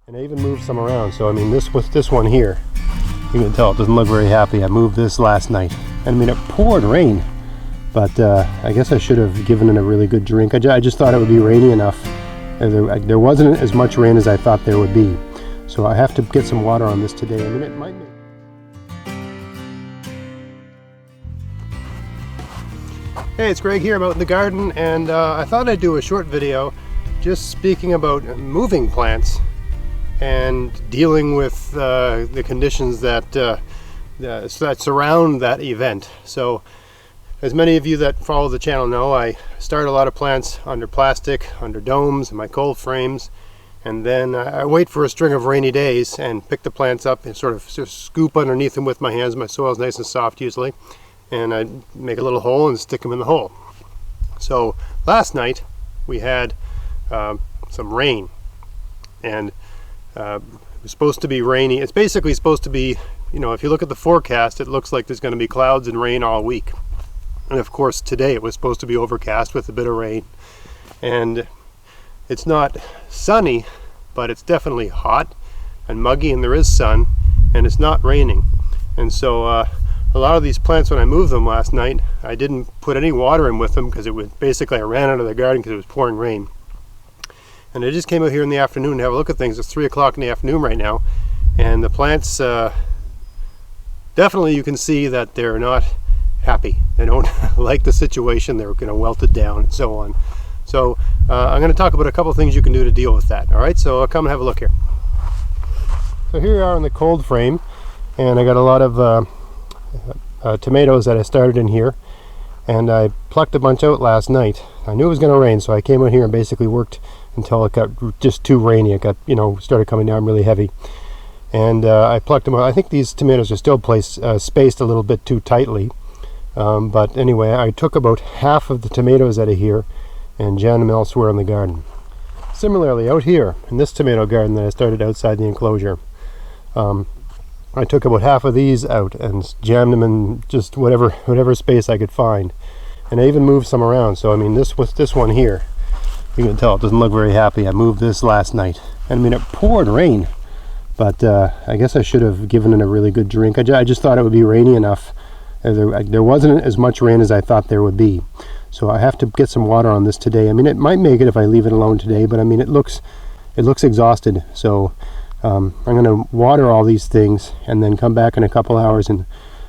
And I even moved some around. So I mean, this one here, you can tell it doesn't look very happy. I moved this last night. And I mean, it poured rain, but I guess I should have given it a really good drink. I just thought it would be rainy enough. There wasn't as much rain as I thought there would be. So I have to get some water on this today. I mean, it might make... Hey, it's Greg here. I'm out in the garden, and I thought I'd do a short video just speaking about moving plants and dealing with the conditions that surround that event. So, as many of you that follow the channel know, I start a lot of plants under plastic, under domes, in my cold frames, and then I wait for a string of rainy days and pick the plants up and sort of scoop underneath them with my hands. My soil's nice and soft usually, and I make a little hole and stick them in the hole. So last night we had some rain, and it was supposed to be rainy. It's basically supposed to be, you know, if you look at the forecast, it looks like there's going to be clouds and rain all week. And of course today it was supposed to be overcast with a bit of rain, and it's not sunny, but it's definitely hot and muggy, and there is sun, and it's not raining. And so a lot of these plants, when I moved them last night, I didn't put any water in with them because it was basically, I ran out of the garden because it was pouring rain. And I just came out here in the afternoon to have a look at things. It's 3 o'clock in the afternoon right now, and the plants, definitely you can see that they're not happy. They don't like the situation. They're going to wilt it down and so on. So I'm going to talk about a couple things you can do to deal with that. All right, so come and have a look here. So here we are in the cold frame, and I got a lot of tomatoes that I started in here, and I plucked a bunch out last night. I knew it was going to rain, so I came out here and basically worked until it got just too rainy. It got, you know, started coming down really heavy, and I plucked them out. I think these tomatoes are still spaced a little bit too tightly, but anyway, I took about half of the tomatoes out of here and jammed them elsewhere in the garden. Similarly, out here in this tomato garden that I started outside the enclosure, I took about half of these out and jammed them in just whatever space I could find. And I even moved some around. So I mean, this one here, you can tell it doesn't look very happy. I moved this last night. And I mean, it poured rain, but I guess I should have given it a really good drink. I just thought it would be rainy enough. There wasn't as much rain as I thought there would be. So I have to get some water on this today. I mean, it might make it if I leave it alone today, but I mean, it looks exhausted. So I'm going to water all these things and then come back in a couple hours and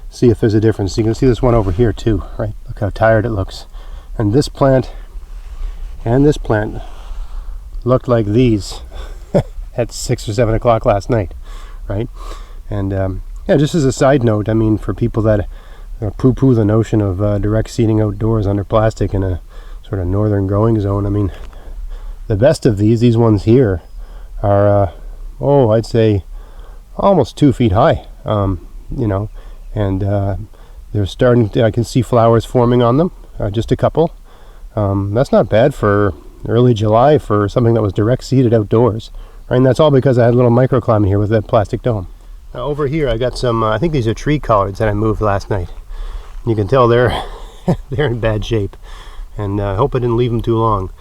see if there's a difference. You can see this one over here too, right? Look how tired it looks. And this plant and this plant looked like these at 6 or 7 o'clock last night, right? And yeah, just as a side note, I mean, for people that poo-poo the notion of direct seeding outdoors under plastic in a sort of northern growing zone, I mean, the best of these ones here are I'd say almost 2 feet high, you know, and they're starting to, I can see flowers forming on them, just a couple. That's not bad for early July for something that was direct seeded outdoors, right? And that's all because I had a little microclimate here with that plastic dome. Now over here I got some, I think these are tree collards that I moved last night. You can tell they're in bad shape, and I hope I didn't leave them too long.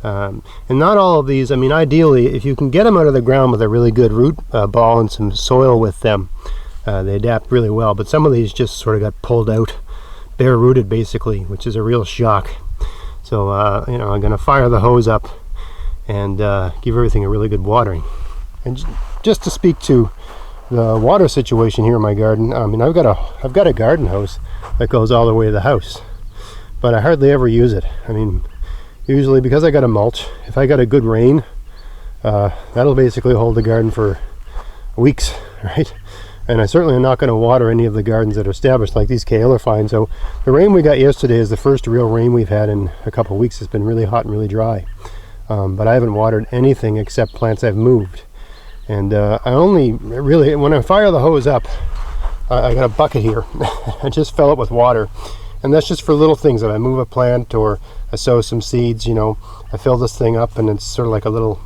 And not all of these, I mean, ideally, if you can get them out of the ground with a really good root ball and some soil with them, they adapt really well. But some of these just sort of got pulled out, bare rooted basically, which is a real shock. So, you know, I'm going to fire the hose up and give everything a really good watering. And just to speak to the water situation here in my garden, I mean, I've got a garden hose that goes all the way to the house, but I hardly ever use it. I mean, usually because I got a mulch, if I got a good rain, that'll basically hold the garden for weeks, right? And I certainly am not going to water any of the gardens that are established, like these kale are fine. So the rain we got yesterday is the first real rain we've had in a couple of weeks. It's been really hot and really dry, but I haven't watered anything except plants I've moved. And I only really, when I fire the hose up, I got a bucket here. I just fill it with water, and that's just for little things. If I move a plant or I sow some seeds, you know, I fill this thing up, and it's sort of like a little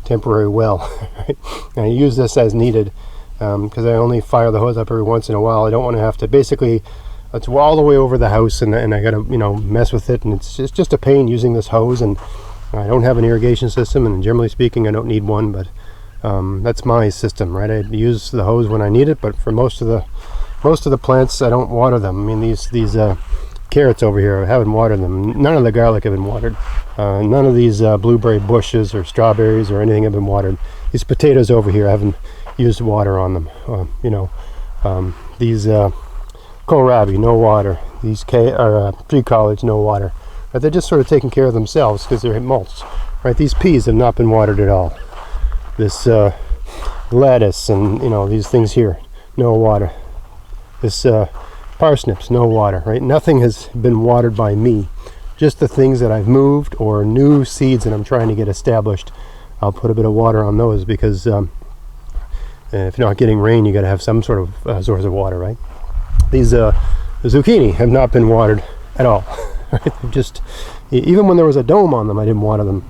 temporary well. Right? And I use this as needed because I only fire the hose up every once in a while. I don't want to have to, basically, it's all the way over the house, and I got to, you know, mess with it, and it's just a pain using this hose. And I don't have an irrigation system, and generally speaking, I don't need one, but That's my system, right? I use the hose when I need it, but for most of the plants, I don't water them. I mean, these carrots over here, I haven't watered them. None of the garlic have been watered. None of these blueberry bushes or strawberries or anything have been watered. These potatoes over here, I haven't used water on them. These kohlrabi, no water. These tree collards, no water. But they're just sort of taking care of themselves because they're mulched. Right? These peas have not been watered at all. This lettuce and these things here, no water. This parsnips, no water. Right? Nothing has been watered by me. Just the things that I've moved or new seeds that I'm trying to get established. I'll put a bit of water on those because if you're not getting rain, you got to have some sort of source of water, right? These zucchini have not been watered at all. Just even when there was a dome on them, I didn't water them.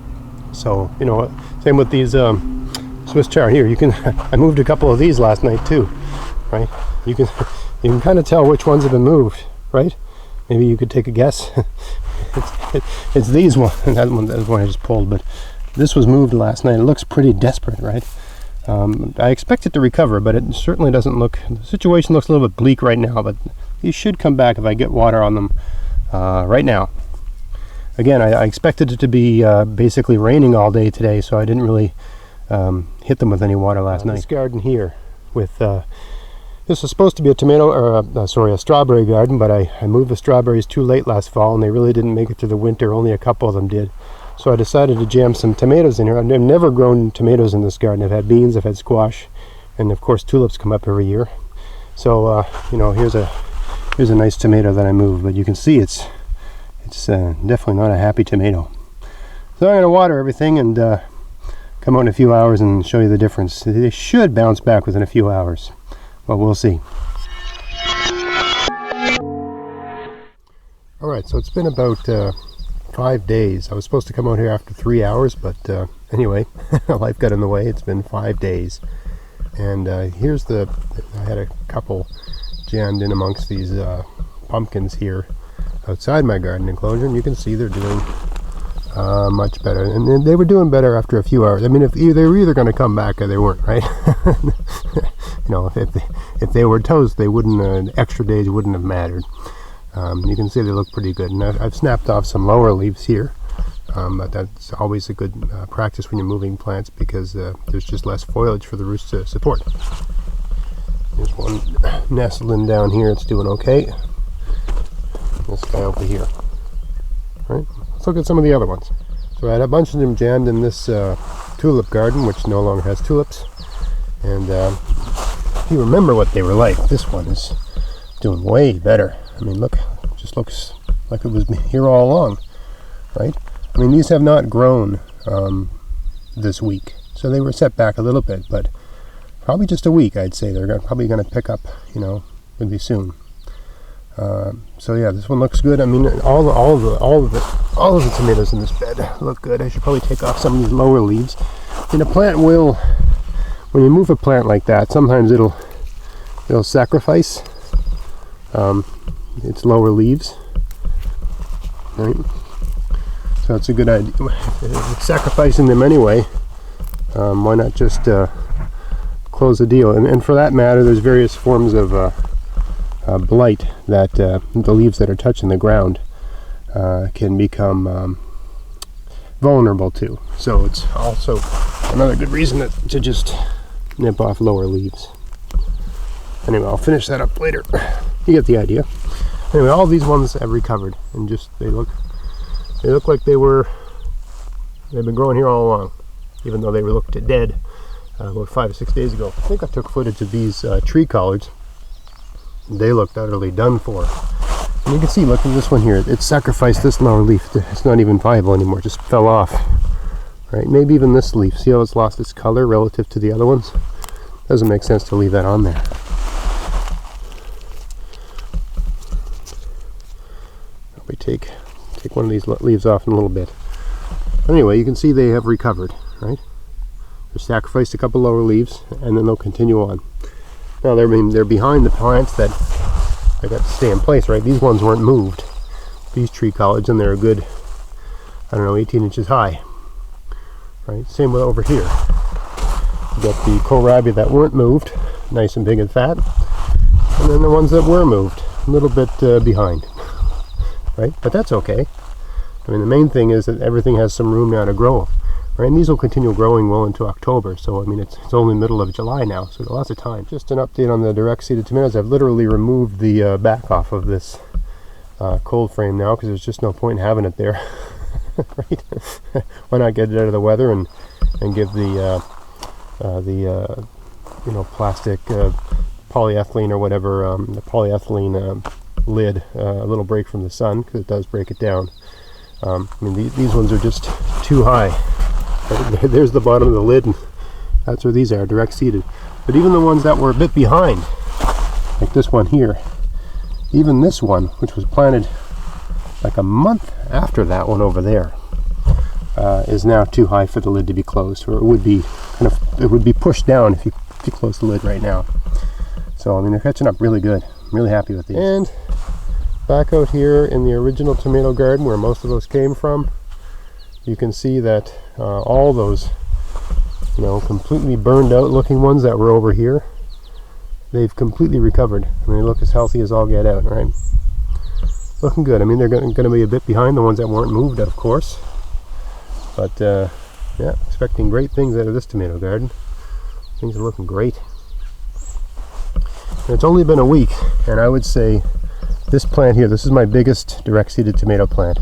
So same with these Swiss chard here. You can I moved a couple of these last night too, right? You can kind of tell which ones have been moved, right? Maybe you could take a guess. It's these ones. That one I just pulled, but this was moved last night. It looks pretty desperate, right? I expect it to recover, but it certainly doesn't look. The situation looks a little bit bleak right now, but these should come back if I get water on them right now. Again, I expected it to be basically raining all day today, so I didn't really hit them with any water last night. This garden here, with this was supposed to be a tomato or a strawberry garden, but I moved the strawberries too late last fall, and they really didn't make it through the winter. Only a couple of them did. So I decided to jam some tomatoes in here. I've never grown tomatoes in this garden. I've had beans, I've had squash, and of course tulips come up every year. So here's a nice tomato that I moved, but you can see it's definitely not a happy tomato. So I'm going to water everything and come out in a few hours and show you the difference. They should bounce back within a few hours, but we'll see. All right, so it's been about 5 days. I was supposed to come out here after 3 hours, but anyway, life got in the way. It's been 5 days. And I had a couple jammed in amongst these pumpkins here outside my garden enclosure, and you can see they're doing much better. And they were doing better after a few hours. I mean, if they were either going to come back or they weren't, right? If they were toast, they wouldn't. Extra days wouldn't have mattered. You can see they look pretty good, and I've snapped off some lower leaves here, but that's always a good practice when you're moving plants because there's just less foliage for the roots to support. There's one nestled in down here. It's doing okay. This guy over here. All right, let's look at some of the other ones. So I had a bunch of them jammed in this tulip garden, which no longer has tulips. And if you remember what they were like, this one is doing way better. I mean, look, it just looks like it was here all along, right? I mean, these have not grown this week, so they were set back a little bit, but probably just a week, I'd say. They're probably going to pick up, really soon. So yeah, this one looks good. I mean, all of the tomatoes in this bed look good. I should probably take off some of these lower leaves. And a plant will, when you move a plant like that, sometimes it'll sacrifice its lower leaves, right? So it's a good idea. It's sacrificing them anyway. Why not just close the deal? And for that matter, there's various forms of blight that the leaves that are touching the ground can become vulnerable to. So it's also another good reason to just nip off lower leaves. Anyway, I'll finish that up later. You get the idea. Anyway, all these ones have recovered, and just they look like they've been growing here all along, even though they looked dead about 5 or 6 days ago. I think I took footage of these tree collards. They looked utterly done for. And you can see, look at this one here. It sacrificed this lower leaf. It's not even viable anymore. It just fell off. Right? Maybe even this leaf. See how it's lost its color relative to the other ones? Doesn't make sense to leave that on there. We take one of these leaves off in a little bit. Anyway, you can see they have recovered, right? They've sacrificed a couple lower leaves, and then they'll continue on. Now they're behind the plants that I got to stay in place, right? These ones weren't moved. These tree collards, and they're a good, 18 inches high, right? Same with over here. You got the kohlrabi that weren't moved, nice and big and fat, and then the ones that were moved, a little bit behind, right? But that's okay. I mean, the main thing is that everything has some room now to grow, right? And these will continue growing well into October, so I mean, it's only middle of July now, so lots of time. Just an update on the direct-seeded tomatoes. I've literally removed the back off of this cold frame now, because there's just no point in having it there. Right? Why not get it out of the weather and give the you know, plastic polyethylene or whatever, the polyethylene lid a little break from the sun, because it does break it down. I mean, these ones are just too high. Right? There's the bottom of the lid, and that's where these are, direct seeded. But even the ones that were a bit behind, like this one here, even this one, which was planted like a month after that one over there, is now too high for the lid to be closed, or it would be it would be pushed down if you close the lid right now. So I mean, they're catching up really good. I'm really happy with these. And back out here in the original tomato garden where most of those came from, you can see that all those, you know, completely burned out looking ones that were over here, they've completely recovered. I mean, they look as healthy as all get out, right? Looking good. I mean, they're going to be a bit behind the ones that weren't moved, of course. But yeah, expecting great things out of this tomato garden. Things are looking great. And it's only been a week, and I would say this plant here, this is my biggest direct-seeded tomato plant.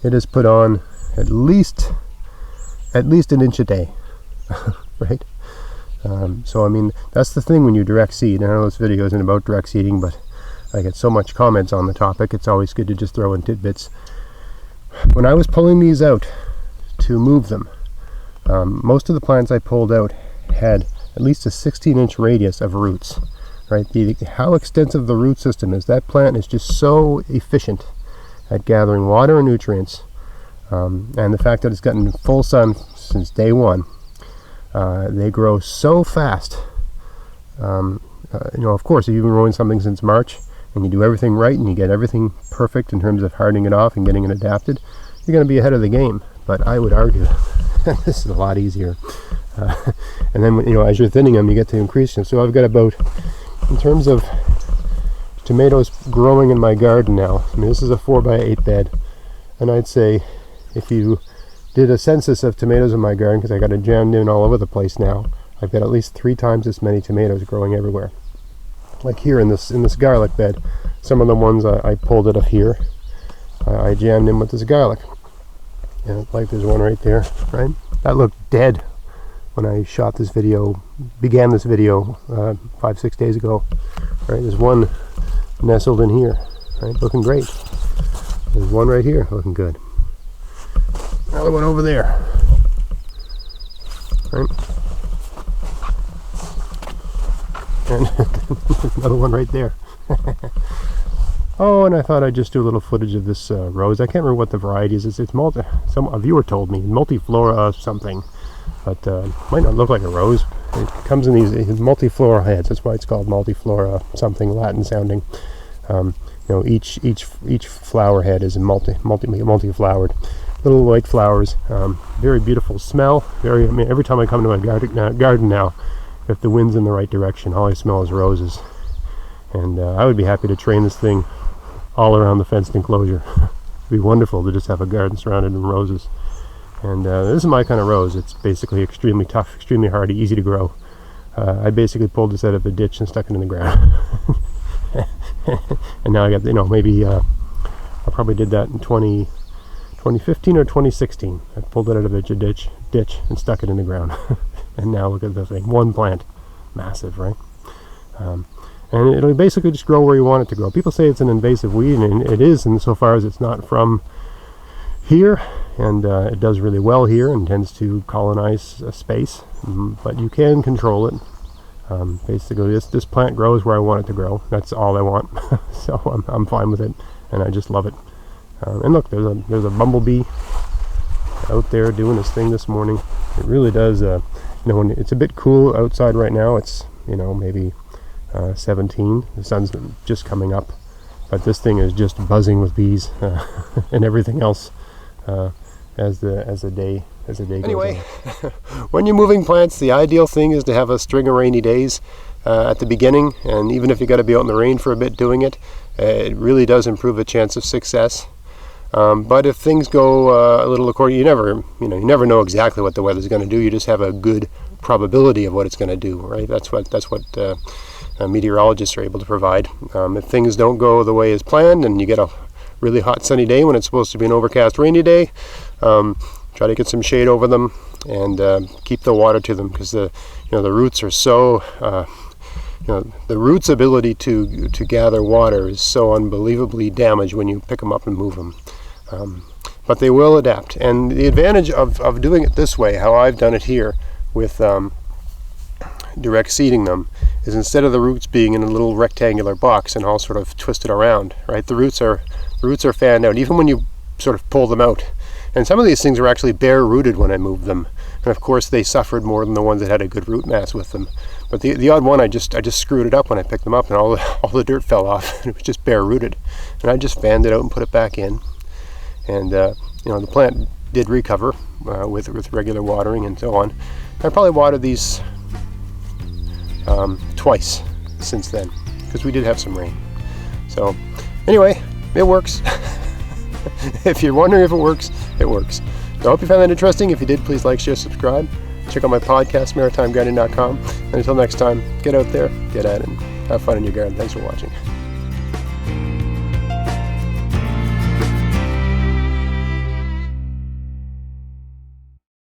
It has put on at least an inch a day, right? So I mean, that's the thing when you direct seed. I know this video isn't about direct seeding, but I get so much comments on the topic, it's always good to just throw in tidbits. When I was pulling these out to move them, most of the plants I pulled out had at least a 16-inch radius of roots, right? How extensive the root system is, that plant is just so efficient at gathering water and nutrients, and the fact that it's gotten full sun since day one. They grow so fast. You know, of course, if you've been growing something since March and you do everything right and you get everything perfect in terms of hardening it off and getting it adapted, you're going to be ahead of the game. But I would argue this is a lot easier. And then, you know, as you're thinning them, you get to increase them. So I've got about, in terms of tomatoes growing in my garden now, I mean, this is a 4x8 bed, and I'd say if you did a census of tomatoes in my garden, because I got it jammed in all over the place now, I've got at least 3 times as many tomatoes growing everywhere. Like here in this garlic bed, some of the ones I pulled out of here, I jammed in with this garlic. And like there's one right there, right? That looked dead when I shot this video, began this video 5-6 days ago, right? There's one nestled in here, right? Looking great. There's one right here, looking good. Another one over there, right? And another one right there. Oh, and I thought I'd just do a little footage of this rose. I can't remember what the variety is. It's a viewer told me, multiflora something, but might not look like a rose. It comes in these multiflora heads. That's why it's called multiflora something, Latin sounding. You know, each flower head is multi-flowered. Little white flowers, very beautiful smell. I mean, every time I come to my garden now, if the wind's in the right direction, all I smell is roses. And I would be happy to train this thing all around the fenced enclosure. It'd be wonderful to just have a garden surrounded in roses. And this is my kind of rose. It's basically extremely tough, extremely hardy, easy to grow. I basically pulled this out of a ditch and stuck it in the ground. And now I got, you know, maybe I probably did that in 2015 or 2016. I pulled it out of a ditch and stuck it in the ground. And now look at the thing, one plant, massive, right? And it'll basically just grow where you want it to grow. People say it's an invasive weed, and it is insofar as it's not from here, and it does really well here and tends to colonize a space, but you can control it. Basically this plant grows where I want it to grow. That's all I want. So I'm fine with it, and I just love it. And look, there's a bumblebee out there doing his thing this morning. It really does, you know, when it's a bit cool outside right now, it's, you know, maybe 17, the sun's just coming up, but this thing is just buzzing with bees and everything else as the day as the day goes on. When you're moving plants, the ideal thing is to have a string of rainy days at the beginning, and even if you got to be out in the rain for a bit doing it, it really does improve the chance of success. But if things go a little according, you never know exactly what the weather's going to do. You just have a good probability of what it's going to do, right? That's what meteorologists are able to provide. If things don't go the way as planned, and you get a really hot sunny day when it's supposed to be an overcast rainy day, try to get some shade over them and keep the water to them, because the roots are so the root's ability to gather water is so unbelievably damaged when you pick them up and move them. But they will adapt, and the advantage of doing it this way, how I've done it here with direct seeding them, is instead of the roots being in a little rectangular box and all sort of twisted around, right? The roots are fanned out, even when you sort of pull them out. And some of these things are actually bare rooted when I moved them, and of course they suffered more than the ones that had a good root mass with them. But the odd one, I just screwed it up when I picked them up, and all the dirt fell off, and it was just bare rooted. And I just fanned it out and put it back in, and the plant did recover with regular watering and so on. I probably watered these twice since then, because we did have some rain. So anyway, it works. If you're wondering if it works, it works. So I hope you found that interesting. If you did, please like, share, subscribe. Check out my podcast, maritimegardening.com. And until next time, get out there, get at it, and have fun in your garden. Thanks for watching.